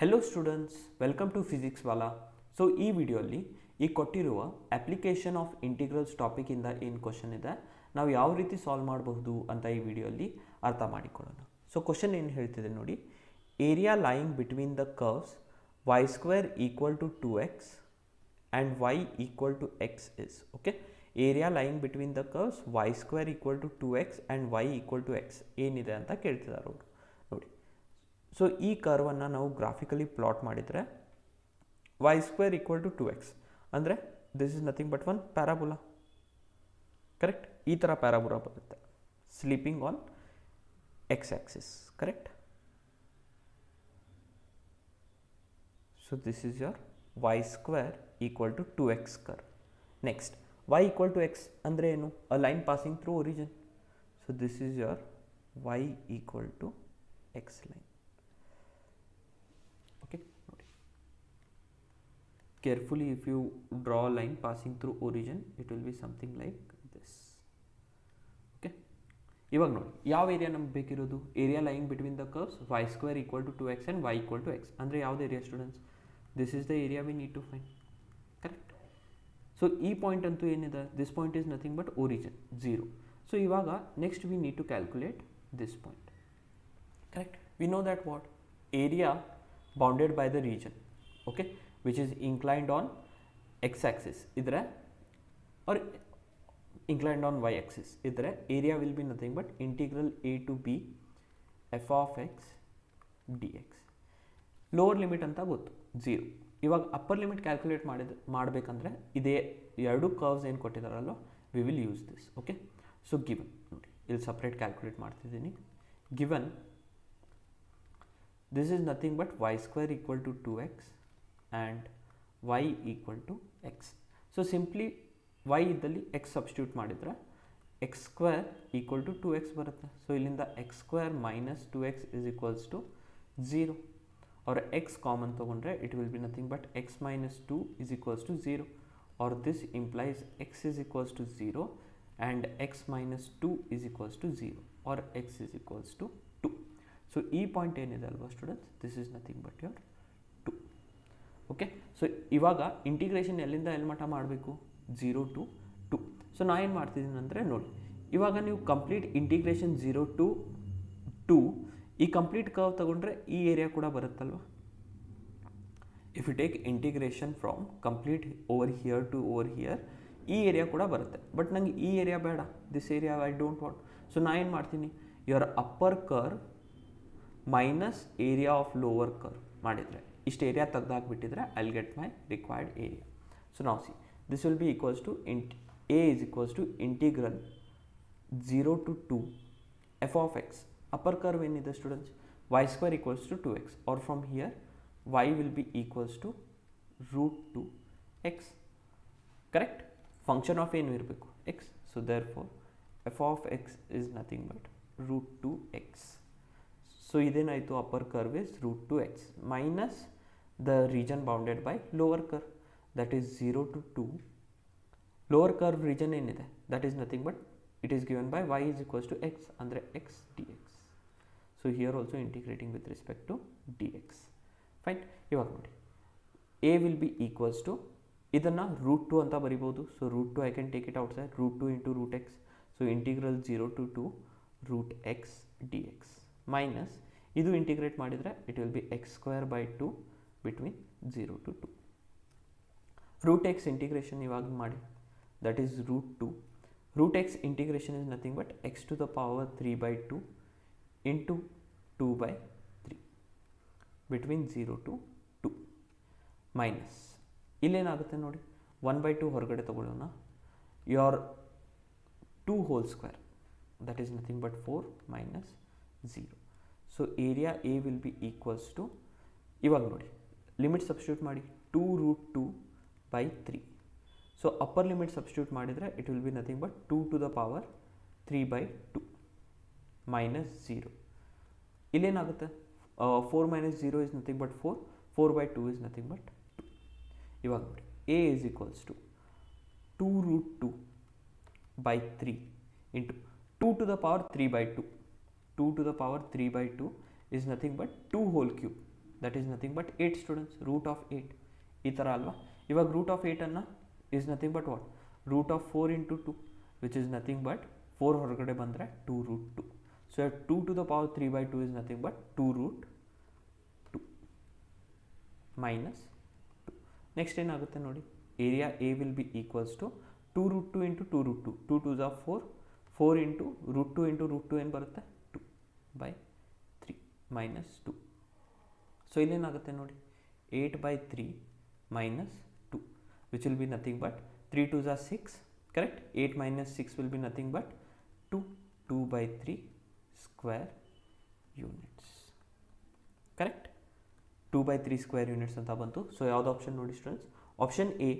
Hello students, welcome to Physics Wallah. So ಈ ವಿಡಿಯೋಲ್ಲಿ ಈ ಕೊಟ್ಟಿರುವ ಅಪ್ಲಿಕೇಶನ್ ಆಫ್ ಇಂಟಿಗ್ರಲ್ಸ್ ಟಾಪಿಕಿಂದ ಏನು ಕ್ವಶನ್ ಇದೆ, ನಾವು ಯಾವ ರೀತಿ ಸಾಲ್ವ್ ಮಾಡಬಹುದು ಅಂತ ಈ ವಿಡಿಯೋಲ್ಲಿ ಅರ್ಥ ಮಾಡಿಕೊಳ್ಳೋಣ. ಸೊ ಕ್ವಶನ್ ಏನು ಹೇಳ್ತಿದೆ ನೋಡಿ, area lying between the curves y square equal to 2x and y equal to x is okay. Area lying between the curves y square equal to 2x and y equal to x ಏನಿದೆ ಅಂತ ಕೇಳ್ತಿದ್ದಾರೆ ಅವರು ನೋಡಿ. So ಈ ಕರ್ವನ್ನು ನಾವು graphically plot ಮಾಡಿದರೆ y square equal to 2x ಅಂದರೆ this is nothing but one parabola, correct. ಈ ಥರ ಪ್ಯಾರಾಬೋಲಾ ಬರುತ್ತೆ sleeping on X axis, correct. So this is your y square equal to 2x curve. Next y equal to x ಅಂದರೆ ಏನು? A line passing through origin. So this is your y equal to x line. Okay, carefully if you draw a line passing through origin, it will be something like this. Okay, ಇವಾಗ ನೋಡಿ ಯಾವ area ನಮ್ಗೆ ಬೇಕಿರೋದು? Area lying between the curves y square equal to 2x and y equal to x ಅಂದರೆ ಯಾವ್ದು area students? This is the area we need to find, correct. So ಈ point ಅಂತೂ ಏನಿದೆ, this point is nothing but origin 0. So ಇವಾಗ next we need to calculate this point, correct. We know that what area bounded by the region, okay, which is inclined on x-axis idre or inclined on y-axis idre, area will be nothing but integral a to b f of x dx. Lower limit ಅಂತ ಗೊತ್ತು 0. ಇವಾಗ upper limit calculate ಮಾಡಬೇಕಂದ್ರೆ ಇದೇ ಎರಡು curves ಏನು ಕೊಟ್ಟಿದ್ದಾರಲ್ವ, we will use this, okay. So given ನೋಡಿ, ಇಲ್ಲಿ ಸಪ್ರೇಟ್ ಕ್ಯಾಲ್ಕುಲೇಟ್ ಮಾಡ್ತಿದ್ದೀನಿ. Given this is nothing but y square equal to 2x and y equal to x. So simply y ಇದ್ದಲ್ಲಿ x substitute ಮಾಡಿದ್ರೆ x square equal to 2x ಬರುತ್ತೆ. So ಇಲ್ಲಿಂದ x square minus 2x is equals to 0 or x common ತಗೊಂಡ್ರೆ it will be nothing but x minus 2 is equals to 0 or this implies x is equals to 0 and x minus 2 is equals to 0 or x is equals to 2. So ಈ point ಏನಿದೆ ಅಲ್ವಾ students, this is nothing but your 2, okay. So ಇವಾಗ integration ಎಲ್ಲಿಂದ ಎಲ್ಲಿ ಮಟ್ಟ ಮಾಡಬೇಕು? 0 to 2. So ನಾ ಏನು ಮಾಡ್ತಿದ್ದೀನಿ ಅಂದರೆ ನೋಡಿ, ಇವಾಗ ನೀವು ಕಂಪ್ಲೀಟ್ ಇಂಟಿಗ್ರೇಷನ್ 0 to 2 ಈ ಕಂಪ್ಲೀಟ್ ಕರ್ವ್ ತಗೊಂಡ್ರೆ ಈ ಏರಿಯಾ ಕೂಡ ಬರುತ್ತಲ್ವ. If you take integration from complete over here to over here, ಈ ಏರಿಯಾ ಕೂಡ ಬರುತ್ತೆ. ಬಟ್ ನಂಗೆ ಈ ಏರಿಯಾ ಬೇಡ, this area I don't want. So ನಾ ಏನು ಮಾಡ್ತೀನಿ, your upper curve minus area of lower curve ಮಾಡಿದರೆ, ಇಷ್ಟು ಏರಿಯಾ ತೆಗೆದಾಕ್ಬಿಟ್ಟಿದ್ರೆ I will get my required area. So ನಾವು see this will be equals to A is equals to integral 0 to 2 f of X. Upper curve ಏನಿದೆ students, y square equals to 2x or from here y will be equals to root 2x, correct. Function of ಏನು ಇರಬೇಕು? X. So therefore f of x is nothing but root 2x. So ಇದೇನಾಯಿತು, upper curve is root 2x minus the region bounded by lower curve that is 0 to 2. Lower curve region ಏನಿದೆ that is nothing but it is given by y is equals to x ಅಂದರೆ x dx. So here also integrating with respect to dx, fine. ಇವಾಗ ನೋಡಿ a will be equals to, ಇದನ್ನು root 2 ಅಂತ ಬರಿಬೋದು. ಸೊ root 2 I can take it outside, root 2 into root x. So integral 0 to 2 root x dx minus ಇದು integrate ಮಾಡಿದರೆ it will be X square by 2 between 0 to 2. Root X integration ಇವಾಗ ಮಾಡಿ, that is root 2. Root X integration is nothing but x to the power 3/2 into 2/3 between 0 to 2 minus ಇಲ್ಲೇನಾಗುತ್ತೆ ನೋಡಿ, 1/2 ಹೊರಗಡೆ ತಗೊಳ್ಳೋಣ, your 2 whole square that is nothing but 4 minus 0. So area A will be equals to, ಇವಾಗ ನೋಡಿ limit substitute ಮಾಡಿ, 2 root 2/3. So upper limit substitute ಮಾಡಿದರೆ it will be nothing but 2 to the power 3/2 minus 0. ಇಲ್ಲೇನಾಗುತ್ತೆ, 4 minus 0 is nothing but 4, 4/2 is nothing but 2. ಇವಾಗ ನೋಡಿ A is equals to 2 root 2/3 into 2 to the power 3/2. 2 to the power 3/2 is nothing but 2 whole cube. That is nothing but 8 students, root of 8 ಈ ಥರ ಅಲ್ವಾ. ಇವಾಗ root of 8ಅನ್ನು is nothing but what, root of 4 into 2 which is nothing but 4 ಹೊರಗಡೆ ಬಂದರೆ 2 root 2. So 2 to the power 3/2 is nothing but 2 root 2 minus 2. Next ಏನಾಗುತ್ತೆ ನೋಡಿ, area A will be equals to 2 root 2 into 2 root 2, 2 2 ಝಾ 4, 4 into root 2 into root 2 ಏನು ಬರುತ್ತೆ 2/3 minus 2. So ಇಲ್ಲೇನಾಗುತ್ತೆ ನೋಡಿ, 8/3 minus 2 which will be nothing but 3 2s are 6, correct. 8 minus 6 will be nothing but 2, 2/3 square units, correct. 2/3 square units ಅಂತ ಬಂತು. So ಯಾವ್ದು option ನೋಡಿ students, option A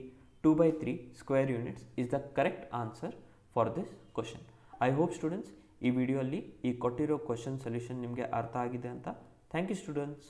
2/3 square units is the correct answer for this question. I hope students ಈ video ಅಲ್ಲಿ ಈ ಕೊಟ್ಟಿರೋ question solution ನಿಮಗೆ ಅರ್ಥ ಆಗಿದೆ ಅಂತ. Thank you students.